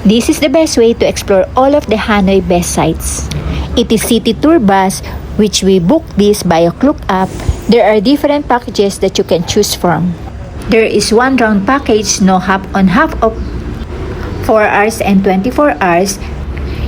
This is the best way to explore all of the Hanoi best sites. It is City Tour Bus, which we booked this via Klook app. There are different packages that you can choose from. There is one round package, no half on half of 4 hours and 24 hours.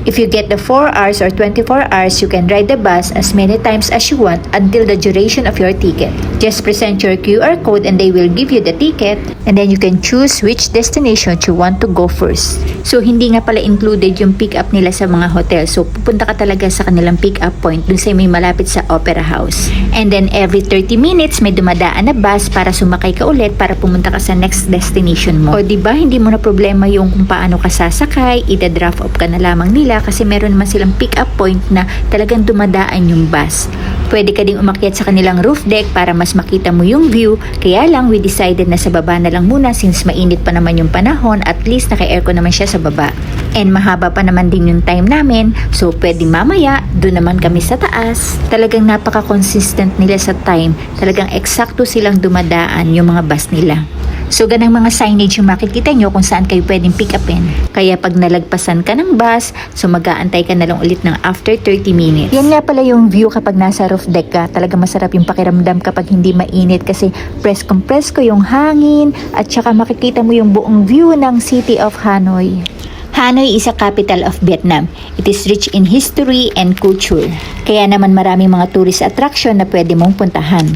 If you get the 4 hours or 24 hours, you can ride the bus as many times as you want until the duration of your ticket. Just present your QR code and they will give you the ticket, and then you can choose which destination you want to go first. So, hindi nga pala included yung pick-up nila sa mga hotel. So, pupunta ka talaga sa kanilang pick-up point dun sa may malapit sa Opera House. And then, every 30 minutes, may dumadaan na bus para sumakay ka ulit para pumunta ka sa next destination mo. O, diba, hindi mo na problema yung kung paano ka sasakay, ida-drop off ka na lamang nila kasi meron naman silang pick-up point na talagang dumadaan yung bus. Pwede ka ding umakyat sa kanilang roof deck para mas makita mo yung view. Kaya lang, we decided na sa baba na lang muna since mainit pa naman yung panahon. At least naka-aircon naman siya sa baba. And mahaba pa naman din yung time namin. So, pwede mamaya, doon naman kami sa taas. Talagang napaka-consistent nila sa time. Talagang eksakto silang dumadaan yung mga bus nila. So, ganang mga signage yung makikita nyo kung saan kayo pwedeng pick upin. Kaya pag nalagpasan ka ng bus, so mag-aantay ka na lang ulit ng after 30 minutes. Yan nga pala yung view kapag nasa roof deck ka. Talaga masarap yung pakiramdam kapag hindi mainit kasi presko yung hangin at saka makikita mo yung buong view ng City of Hanoi. Hanoi is a capital of Vietnam. It is rich in history and culture. Kaya naman maraming mga tourist attraction na pwede mong puntahan.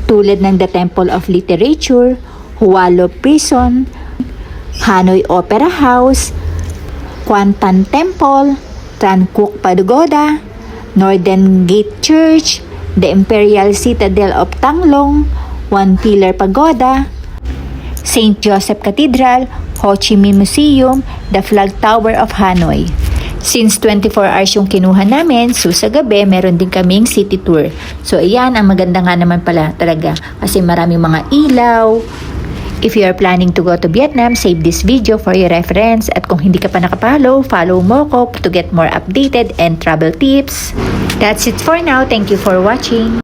Tulad ng The Temple of Literature, Hua Lo Prison, Hanoi Opera House, Quan Tan Temple, Tran Quoc Pagoda, Northern Gate Church, the Imperial Citadel of Thang Long, One Pillar Pagoda, St. Joseph Cathedral, Ho Chi Minh Museum, the Flag Tower of Hanoi. Since 24 hours yung kinuha namin, so sa gabi meron din kaming city tour. So ayan, ang maganda nga naman pala talaga kasi maraming mga ilaw. If you are planning to go to Vietnam, save this video for your reference. At kung hindi ka pa nakapollow, follow mo ko to get more updated and travel tips. That's it for now. Thank you for watching.